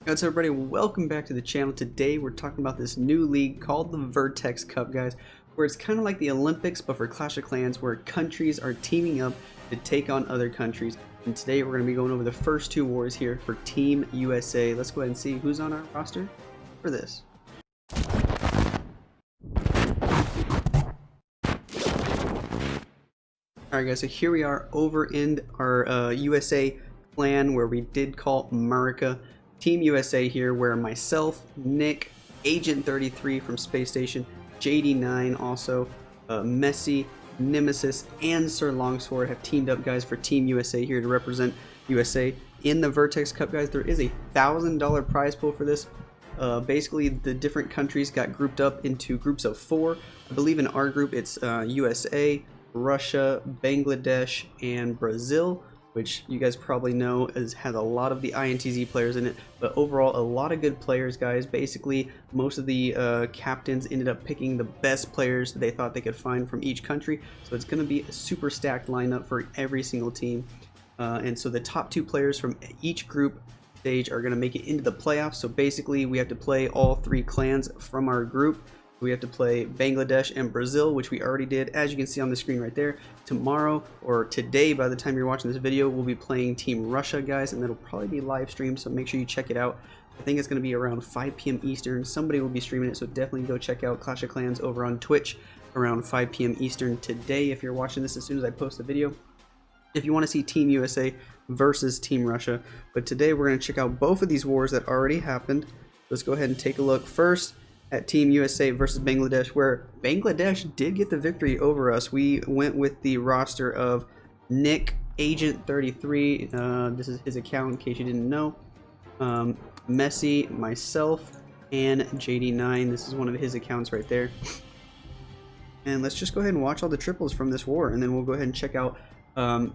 What's up, everybody? Welcome back to the channel. Today we're talking about this new league called the Vertex Cup, guys, where it's kind of like the Olympics but for Clash of Clans, where countries are teaming up to take on other countries. And today we're going to be going over the first two wars here for Team USA. Let's go ahead and see who's on our roster for this. Alright guys, so here we are over in our USA clan where we did call America. Team USA here, where myself, Nick, Agent 33 from Space Station, JD9 also, Messi, Nemesis, and Sir Longsword have teamed up, guys, for Team USA here to represent USA in the Vertex Cup, guys. There is a $1,000 prize pool for this. Basically, the different countries got grouped up into groups of 4. I believe in our group it's USA, Russia, Bangladesh, and Brazil, which you guys probably know has a lot of the INTZ players in it, but overall a lot of good players, guys. Basically, most of the captains ended up picking the best players they thought they could find from each country, so it's going to be a super stacked lineup for every single team. And so the top 2 players from each group stage are going to make it into the playoffs. So basically we have to play all 3 clans from our group. We have to play Bangladesh and Brazil, which we already did, as you can see on the screen right there. Tomorrow, or today by the time you're watching this video, we'll be playing Team Russia, guys, and it'll probably be live streamed, so make sure you check it out. I think it's going to be around 5 p.m. Eastern. Somebody will be streaming it, so definitely go check out Clash of Clans over on Twitch around 5 p.m. Eastern today if you're watching this as soon as I post the video, if you want to see Team USA versus Team Russia. But today we're going to check out both of these wars that already happened. Let's go ahead and take a look first at Team USA versus Bangladesh, where Bangladesh did get the victory over us. We went with the roster of Nick, Agent 33, this is his account in case you didn't know, Messi, myself, and JD9. This is one of his accounts right there. And let's just go ahead and watch all the triples from this war, and then we'll go ahead and check out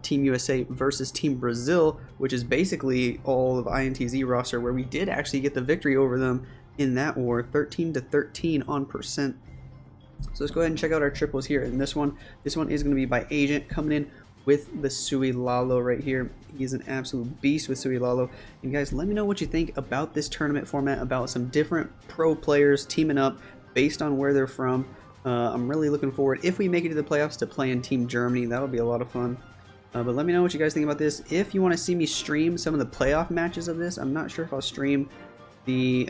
Team USA versus Team Brazil, which is basically all of INTZ roster, where we did actually get the victory over them in that war, 13-13 on percent. So let's go ahead and check out our triples here. And this one is going to be by Agent, coming in with the Sui Lalo right here. He's an absolute beast with Sui Lalo. And guys, let me know what you think about this tournament format, about some different pro players teaming up based on where they're from. I'm really looking forward, if we make it to the playoffs, to play in Team Germany. That'll be a lot of fun. But let me know what you guys think about this. If you want to see me stream some of the playoff matches of this, I'm not sure if I'll stream the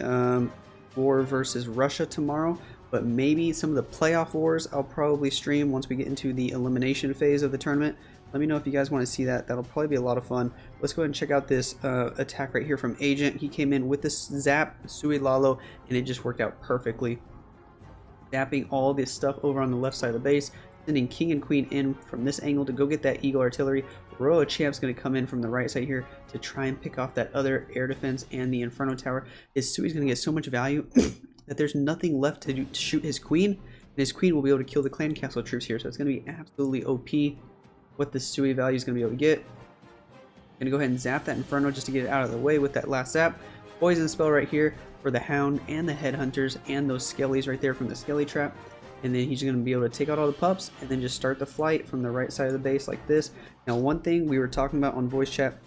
war versus Russia tomorrow, but maybe some of the playoff wars I'll probably stream once we get into the elimination phase of the tournament. Let me know if you guys want to see that. That'll probably be a lot of fun. Let's go ahead and check out this attack right here from Agent. He came in with this Zap Sui Lalo, and it just worked out perfectly. Zapping all this stuff over on the left side of the base, sending King and Queen in from this angle to go get that Eagle Artillery. Royal Champ's going to come in from the right side here to try and pick off that other air defense and the Inferno Tower. His Sui's going to get so much value that there's nothing left to shoot his Queen, and his Queen will be able to kill the Clan Castle troops here. So it's going to be absolutely OP what the Sui value is going to be able to get. Going to go ahead and zap that Inferno just to get it out of the way with that last zap. Poison spell right here for the Hound and the Headhunters and those Skellies right there from the Skelly Trap. And then he's going to be able to take out all the pups and then just start the flight from the right side of the base like this. Now, one thing we were talking about on voice chat,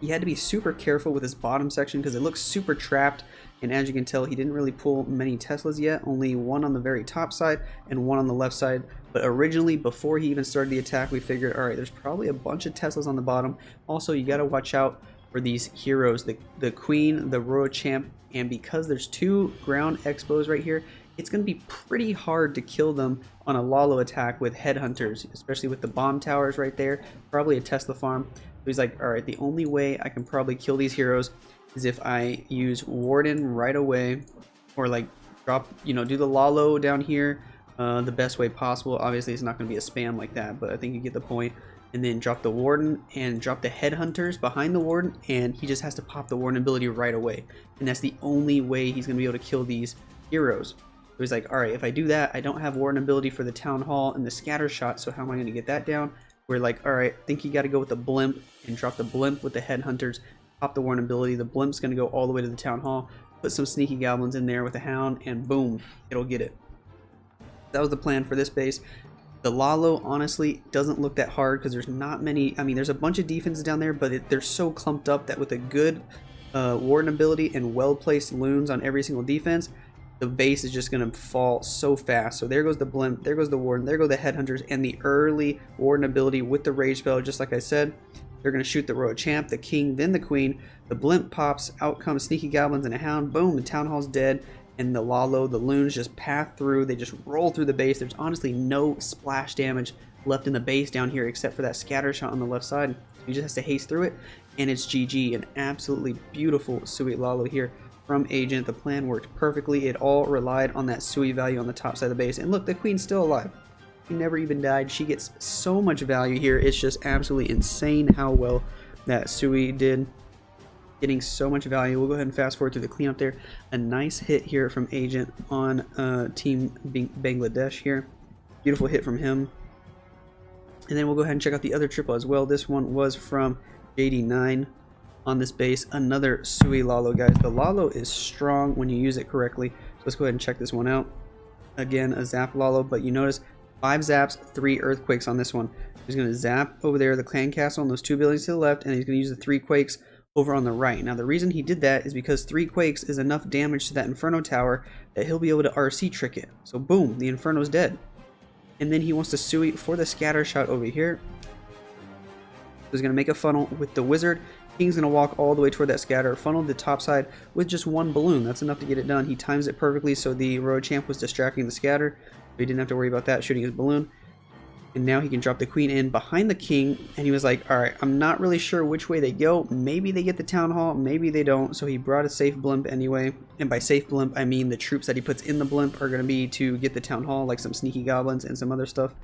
he had to be super careful with his bottom section because it looks super trapped. And as you can tell, he didn't really pull many Teslas yet. Only one on the very top side and one on the left side. But originally, before he even started the attack, we figured, all right, there's probably a bunch of Teslas on the bottom. Also, you got to watch out for these heroes, the Queen, the Royal Champ, and because there's 2 ground expos right here, it's going to be pretty hard to kill them on a Lalo attack with Headhunters, especially with the bomb towers right there, probably a Tesla farm. So he's like, all right, the only way I can probably kill these heroes is if I use Warden right away, or like drop, do the Lalo down here the best way possible. Obviously, it's not going to be a spam like that, but I think you get the point. And then drop the Warden and drop the Headhunters behind the Warden, and he just has to pop the Warden ability right away. And that's the only way he's going to be able to kill these heroes. So he's like, all right, if I do that, I don't have Warden ability for the Town Hall and the Scatter Shot, so how am I going to get that down? We're like, all right, I think you got to go with the Blimp and drop the Blimp with the Headhunters, pop the Warden ability. The Blimp's going to go all the way to the Town Hall, put some sneaky goblins in there with the Hound, and boom, it'll get it. That was the plan for this base. The Lalo honestly doesn't look that hard because there's not many. I mean, there's a bunch of defenses down there, but they're so clumped up that with a good Warden ability and well-placed loons on every single defense, the base is just going to fall so fast. So there goes the blimp, there goes the warden, there go the headhunters, and the early warden ability with the rage spell. Just like I said, they're going to shoot the royal champ, the king, then the queen. The blimp pops, out comes sneaky goblins and a hound. Boom, the town hall's dead, and the Lalo, the loons just path through. They just roll through the base. There's honestly no splash damage left in the base down here except for that scatter shot on the left side. He just has to haste through it, and it's GG. An absolutely beautiful Sui Lalo here from Agent. The plan worked perfectly. It all relied on that Sui value on the top side of the base. And look, the queen's still alive. She never even died. She gets so much value here. It's just absolutely insane how well that Sui did. Getting so much value. We'll go ahead and fast forward through the cleanup there. A nice hit here from Agent on Team Bangladesh here. Beautiful hit from him. And then we'll go ahead and check out the other triple as well. This one was from JD9 on this base. Another Sui Lalo, guys. The Lalo is strong when you use it correctly. So let's go ahead and check this one out. Again, a zap Lalo, but you notice 5 zaps, 3 earthquakes on this one. He's going to zap over there, the clan castle and those 2 buildings to the left, and he's going to use the 3 quakes over on the right. Now the reason he did that is because 3 quakes is enough damage to that Inferno tower that he'll be able to RC trick it. So boom, the Inferno's dead. And then he wants to Sui for the scatter shot over here. He's going to make a funnel with the wizard. King's going to walk all the way toward that scatter, funnel the top side with just 1 balloon. That's enough to get it done. He times it perfectly, so the royal champ was distracting the scatter. He didn't have to worry about that, shooting his balloon. And now he can drop the queen in behind the king, and he was like, alright, I'm not really sure which way they go. Maybe they get the town hall, maybe they don't. So he brought a safe blimp anyway. And by safe blimp, I mean the troops that he puts in the blimp are going to be to get the town hall, like some sneaky goblins and some other stuff,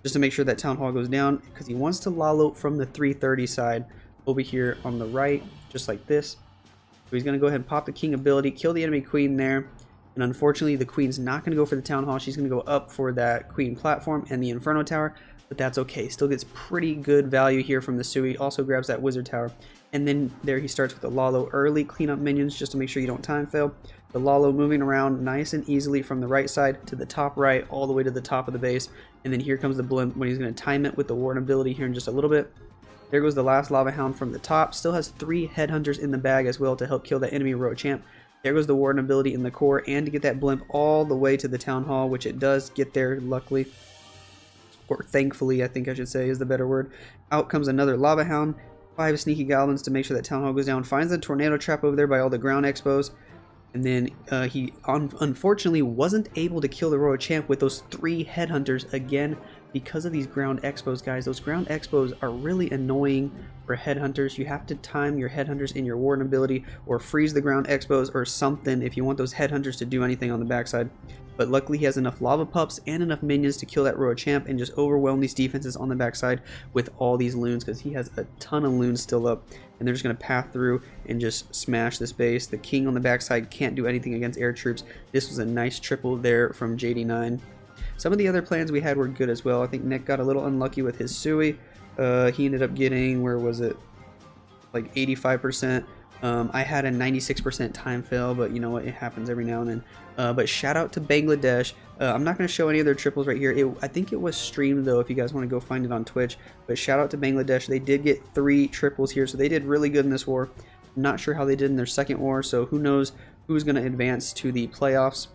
just to make sure that town hall goes down, because he wants to Lalo from the 330 side over here on the right, just like this. So he's going to go ahead and pop the king ability, kill the enemy queen there. And unfortunately, the queen's not going to go for the town hall. She's going to go up for that queen platform and the Inferno tower, but that's okay. Still gets pretty good value here from the Sui. Also grabs that wizard tower. And then there he starts with the Lalo early cleanup minions just to make sure you don't time fail. The Lalo moving around nice and easily from the right side to the top right, all the way to the top of the base. And then here comes the blimp when he's going to time it with the warden ability here in just a little bit. There goes the last lava hound from the top. Still has 3 headhunters in the bag as well to help kill that enemy royal champ. There goes the warden ability in the core, and to get that blimp all the way to the town hall, which it does get there, luckily. Or thankfully, I think I should say is the better word. Out comes another lava hound, 5 sneaky goblins to make sure that town hall goes down. Finds the tornado trap over there by all the ground expos. And then he unfortunately wasn't able to kill the royal champ with those 3 headhunters again because of these ground expos, guys. Those ground expos are really annoying for headhunters. You have to time your headhunters in your warden ability or freeze the ground expos or something if you want those headhunters to do anything on the backside. But luckily he has enough lava pups and enough minions to kill that royal champ and just overwhelm these defenses on the backside with all these loons, because he has a ton of loons still up, and they're just going to path through and just smash this base. The king on the backside can't do anything against air troops. This was a nice triple there from JD9. Some of the other plans we had were good as well. I think Nick got a little unlucky with his Sui. He ended up getting, where was it, like 85%. I had a 96% time fail, but you know what, it happens every now and then. But shout out to Bangladesh. I'm not going to show any of their triples right here. I think it was streamed though, if you guys want to go find it on Twitch. But shout out to Bangladesh. They did get 3 triples here, so they did really good in this war. I'm not sure how they did in their second war, so who knows who's going to advance to the playoffs.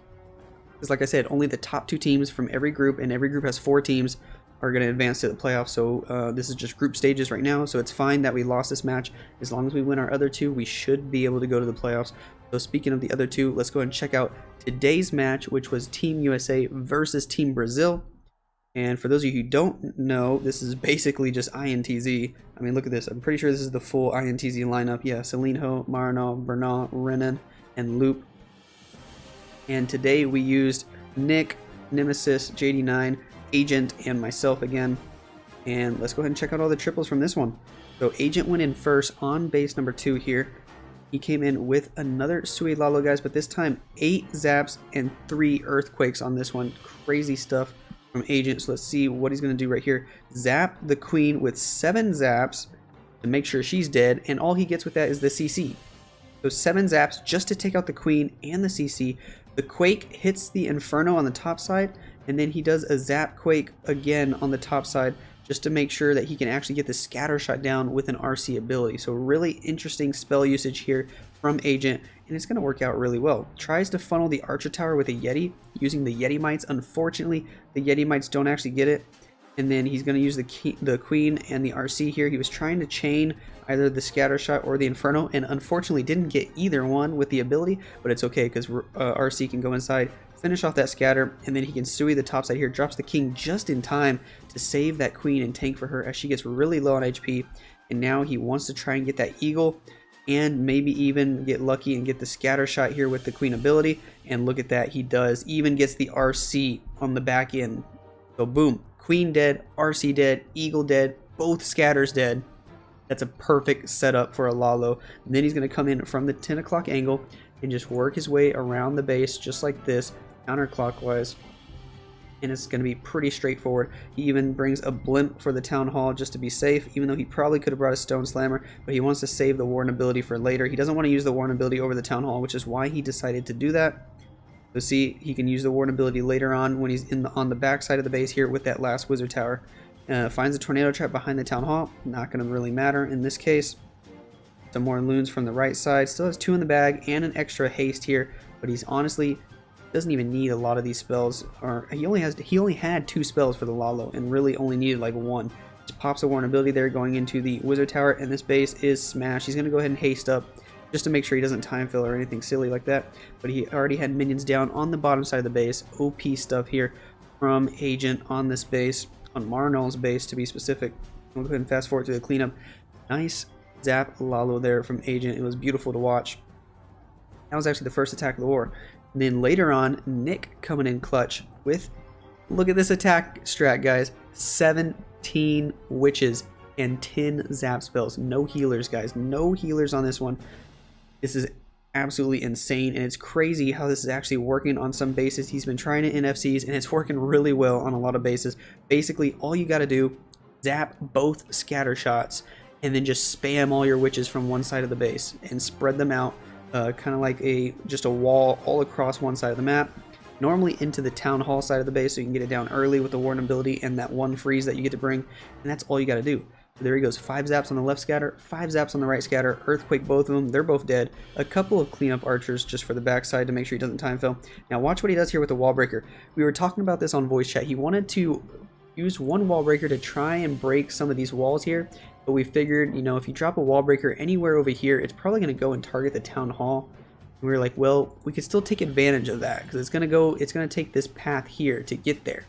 Because like I said, only the top 2 teams from every group, and every group has 4 teams, are going to advance to the playoffs. So this is just group stages right now, so it's fine that we lost this match. As long as we win our other 2, we should be able to go to the playoffs. So speaking of the other 2, let's go ahead and check out today's match, which was Team USA versus Team Brazil. And for those of you who don't know, this is basically just INTZ. I mean, look at this. I'm pretty sure this is the full INTZ lineup. Yeah, Selinho, Marino, Bernal, Renan, and Loop. And today we used Nick, Nemesis, JD9, Agent, and myself again. And let's go ahead and check out all the triples from this one. So Agent went in first on base number 2 here. He came in with another Sui Lalo, guys, but this time 8 zaps and 3 earthquakes on this one. Crazy stuff from Agent. So let's see what he's going to do right here. Zap the queen with 7 zaps to make sure she's dead, and all he gets with that is the CC. So 7 zaps just to take out the queen and the CC. The quake hits the Inferno on the top side, and then he does a zap quake again on the top side just to make sure that he can actually get the scatter shot down with an RC ability. So really interesting spell usage here from Agent, and it's going to work out really well. Tries to funnel the Archer Tower with a Yeti using the Yeti Mites. Unfortunately, the Yeti Mites don't actually get it. And then he's going to use the Queen and the RC here. He was trying to chain either the Scatter Shot or the Inferno, and unfortunately didn't get either one with the ability, but it's okay because RC can go inside, finish off that scatter, and then he can Sui the top side here, drops the King just in time to save that Queen and tank for her as she gets really low on HP. And now he wants to try and get that Eagle and maybe even get lucky and get the Scatter Shot here with the Queen ability. And look at that, he does, even gets the RC on the back end. So boom, Queen dead, RC dead, Eagle dead, both scatters dead. That's a perfect setup for a Lalo. And then he's going to come in from the 10 o'clock angle and just work his way around the base just like this, counterclockwise. And it's going to be pretty straightforward. He even brings a blimp for the Town Hall just to be safe, even though he probably could have brought a Stone Slammer, but he wants to save the Warden ability for later. He doesn't want to use the Warden ability over the Town Hall, which is why he decided to do that. So see, he can use the Warden ability later on when he's on the back side of the base here with that last Wizard Tower. Finds a Tornado Trap behind the Town Hall. Not going to really matter in this case. Some more loons from the right side. Still has 2 in the bag and an extra haste here, but he's honestly doesn't even need a lot of these spells. Or he only had 2 spells for the Lalo and really only needed like 1. Just pops a Warden ability there going into the Wizard Tower, and this base is smashed. He's going to go ahead and haste up just to make sure he doesn't time fill or anything silly like that. But he already had minions down on the bottom side of the base. OP stuff here from Agent on this base, on Marnol's base to be specific. We'll go ahead and fast forward to the cleanup. Nice zap Lalo there from Agent. It was beautiful to watch. That was actually the first attack of the war. And then later on, Nick coming in clutch with, look at this attack strat, guys. 17 witches and 10 zap spells. No healers, guys. No healers on this one. This is absolutely insane, and it's crazy how this is actually working on some bases. He's been trying it in FCs, and it's working really well on a lot of bases. Basically, all you got to do, zap both scatter shots, and then just spam all your witches from one side of the base and spread them out, kind of like just a wall all across one side of the map. Normally into the Town Hall side of the base, so you can get it down early with the Warden ability and that 1 freeze that you get to bring, and that's all you got to do. There he goes, 5 zaps on the left scatter, 5 zaps on the right scatter, Earthquake both of them, they're both dead. A couple of cleanup archers just for the backside to make sure he doesn't time fill. Now watch what he does here with the wall breaker. We were talking about this on voice chat. He wanted to use 1 wall breaker to try and break some of these walls here, but we figured, you know, if you drop a wall breaker anywhere over here, it's probably going to go and target the Town Hall. And we were like, well, we could still take advantage of that because it's going to take this path here to get there.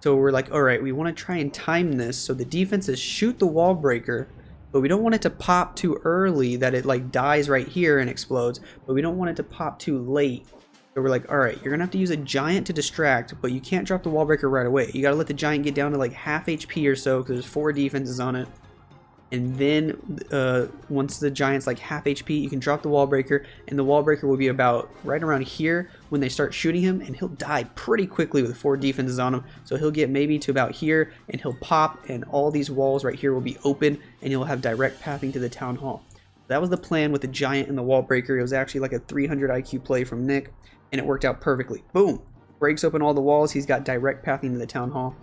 So we're like, all right, we want to try and time this so the defenses shoot the wall breaker, but we don't want it to pop too early that it like dies right here and explodes, but we don't want it to pop too late. So we're like, all right, you're gonna have to use a giant to distract, but you can't drop the wall breaker right away. You gotta let the giant get down to like half HP or so because there's 4 defenses on it. And then once the giant's like half HP, you can drop the wall breaker, and the wall breaker will be about right around here when they start shooting him, and he'll die pretty quickly with 4 defenses on him. So he'll get maybe to about here, and he'll pop, and all these walls right here will be open, and he'll have direct pathing to the Town Hall. That was the plan with the giant and the wall breaker. It was actually like a 300 IQ play from Nick, and it worked out perfectly. Boom! Breaks open all the walls. He's got direct pathing to the Town Hall.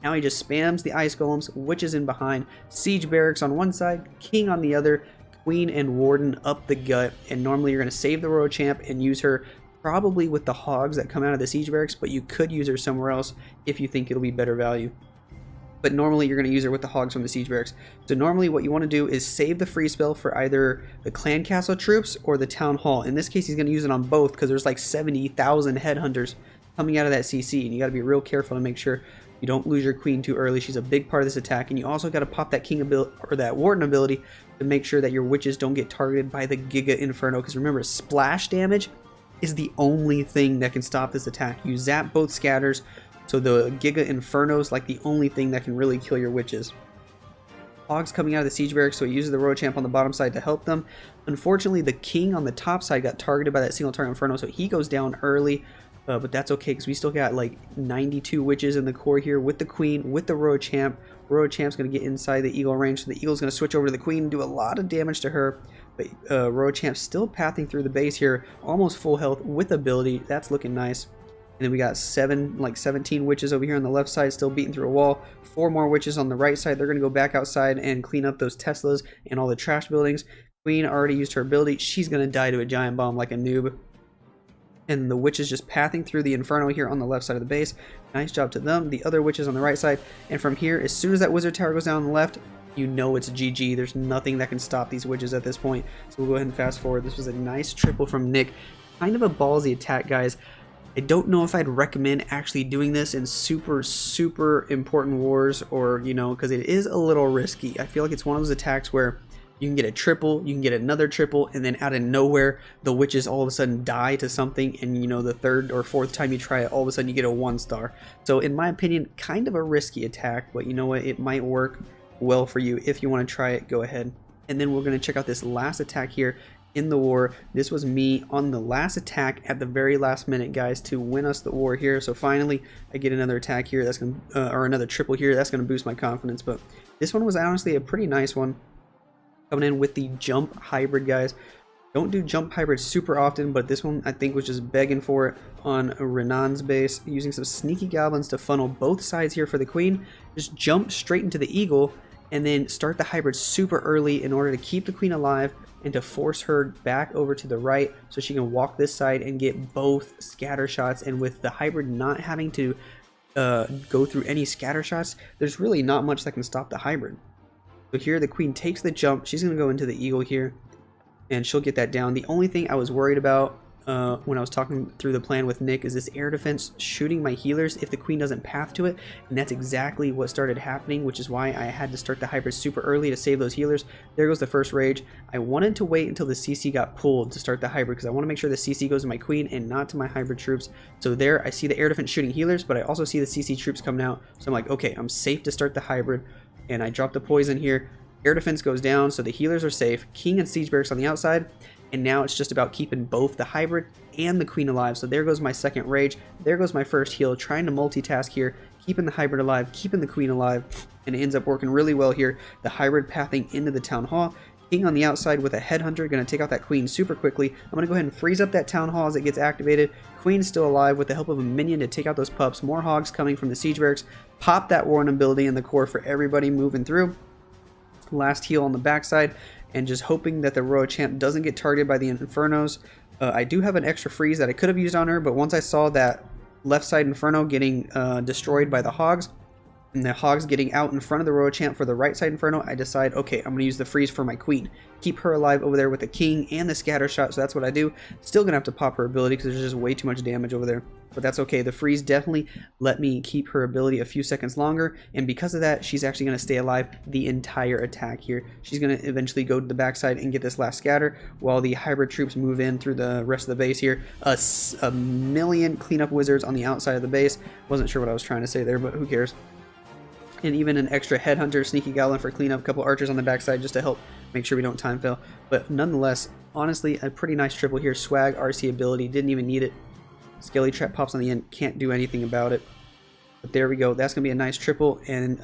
Now he just spams the ice golems, witches in behind, siege barracks on one side, king on the other, queen and warden up the gut. And normally you're going to save the royal champ and use her probably with the hogs that come out of the siege barracks, but you could use her somewhere else if you think it'll be better value. But normally you're going to use her with the hogs from the siege barracks. So normally what you want to do is save the free spell for either the clan castle troops or the Town Hall. In this case he's going to use it on both because there's like 70,000 headhunters coming out of that CC, and you got to be real careful to make sure you don't lose your queen too early. She's a big part of this attack, and you also got to pop that king ability or that warden ability to make sure that your witches don't get targeted by the Giga Inferno. Because remember, splash damage is the only thing that can stop this attack. You zap both scatters, so the Giga Inferno is like the only thing that can really kill your witches. Hogs coming out of the siege barracks, so he uses the royal champ on the bottom side to help them. Unfortunately, the king on the top side got targeted by that single target Inferno, so he goes down early. But that's okay because we still got like 92 witches in the core here with the queen, with the royal champ. Royal champ's going to get inside the eagle range, so the eagle's going to switch over to the queen and do a lot of damage to her. But royal champ's still pathing through the base here, almost full health with ability. That's looking nice. And then we got 17 witches over here on the left side, still beating through a wall. 4 more witches on the right side. They're going to go back outside and clean up those Teslas and all the trash buildings. Queen already used her ability. She's going to die to a giant bomb like a noob. And the witches just pathing through the inferno here on the left side of the base. Nice job to them. The other witches on the right side. And from here, as soon as that wizard tower goes down on the left, you know it's GG. There's nothing that can stop these witches at this point. So we'll go ahead and fast forward. This was a nice triple from Nick. Kind of a ballsy attack, guys. I don't know if I'd recommend actually doing this in super important wars, or, you know, because it is a little risky. I feel like it's one of those attacks where you can get a triple, you can get another triple, and then out of nowhere, the witches all of a sudden die to something, and, you know, the 3rd or 4th time you try it, all of a sudden you get a 1-star. So in my opinion, kind of a risky attack, but you know what, it might work well for you. If you want to try it, go ahead. And then we're going to check out this last attack here in the war. This was me on the last attack at the very last minute, guys, to win us the war here. So finally I get another attack here that's going to or another triple here that's going to boost my confidence. But this one was honestly a pretty nice one, coming in with the jump hybrid, guys. Don't do jump hybrid super often, but this one I think was just begging for it on Renan's base, using some sneaky goblins to funnel both sides here for the queen. Just jump straight into the eagle and then start the hybrid super early in order to keep the queen alive and to force her back over to the right so she can walk this side and get both scatter shots. And with the hybrid not having to go through any scatter shots, there's really not much that can stop the hybrid. So here the queen takes the jump. She's going to go into the eagle here, and she'll get that down. The only thing I was worried about when I was talking through the plan with Nick is this air defense shooting my healers if the queen doesn't path to it, and that's exactly what started happening, which is why I had to start the hybrid super early to save those healers. There goes the first rage. I wanted to wait until the CC got pulled to start the hybrid because I want to make sure the CC goes to my queen and not to my hybrid troops. So there I see the air defense shooting healers, but I also see the CC troops coming out, so I'm like, okay, I'm safe to start the hybrid, and I drop the poison here. Air defense goes down, so the healers are safe. King and siege barracks on the outside, and now it's just about keeping both the hybrid and the queen alive. So there goes my second rage. There goes my first heal, trying to multitask here, keeping the hybrid alive, keeping the queen alive, and it ends up working really well here. The hybrid pathing into the town hall. King on the outside with a headhunter, going to take out that queen super quickly. I'm going to go ahead and freeze up that town hall as it gets activated. Queen's still alive with the help of a minion to take out those pups. More hogs coming from the siege barracks. Pop that warren ability in the core for everybody moving through. Last heal on the backside, and just hoping that the Royal Champ doesn't get targeted by the Infernos. I do have an extra freeze that I could have used on her, but once I saw that left side Inferno getting destroyed by the hogs, and the hogs getting out in front of the Royal Champ for the right side Inferno, I decide, okay, I'm going to use the freeze for my queen. Keep her alive over there with the king and the scatter shot, so that's what I do. Still going to have to pop her ability because there's just way too much damage over there. But that's okay. The freeze definitely let me keep her ability a few seconds longer, and because of that, she's actually going to stay alive the entire attack here. She's going to eventually go to the backside and get this last scatter, while the hybrid troops move in through the rest of the base here. A million cleanup wizards on the outside of the base. Wasn't sure what I was trying to say there, but who cares. And even an extra headhunter, sneaky goblin for cleanup, a couple archers on the backside just to help make sure we don't time fail. But nonetheless, honestly, a pretty nice triple here. Swag, RC ability, didn't even need it. Skelly trap pops on the end, can't do anything about it. But there we go. That's going to be a nice triple. And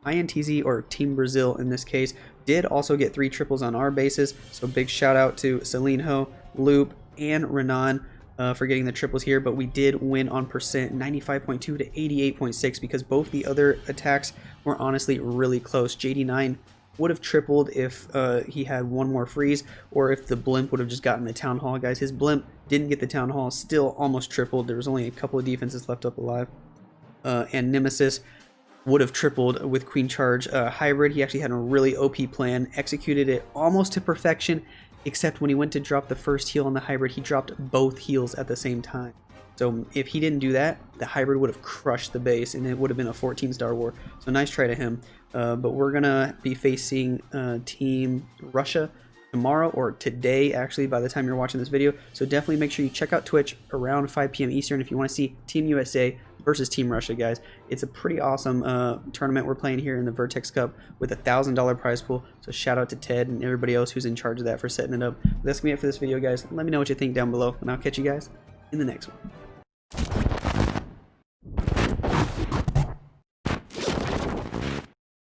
INTZ, or Team Brazil in this case, did also get 3 triples on our bases. So big shout out to Celine, Loop, and Renan for getting the triples here. But we did win on percent, 95.2 to 88.6, because both the other attacks were honestly really close. JD9 would have tripled if he had one more freeze, or if the blimp would have just gotten the town hall, guys. His blimp didn't get the town hall, still almost tripled. There was only a couple of defenses left up alive. And Nemesis would have tripled with Queen Charge. Hybrid, he actually had a really OP plan, executed it almost to perfection, except when he went to drop the first heal on the hybrid, he dropped both heals at the same time. So if he didn't do that, the hybrid would have crushed the base, and it would have been a 14-star war. So nice try to him. But we're going to be facing Team Russia tomorrow, or today actually, by the time you're watching this video. So definitely make sure you check out Twitch around 5 p.m. Eastern if you want to see Team USA versus Team Russia, guys. It's a pretty awesome tournament we're playing here in the Vertex Cup with a $1,000 prize pool. So shout out to Ted and everybody else who's in charge of that for setting it up. That's going to be it for this video, guys. Let me know what you think down below, and I'll catch you guys in the next one.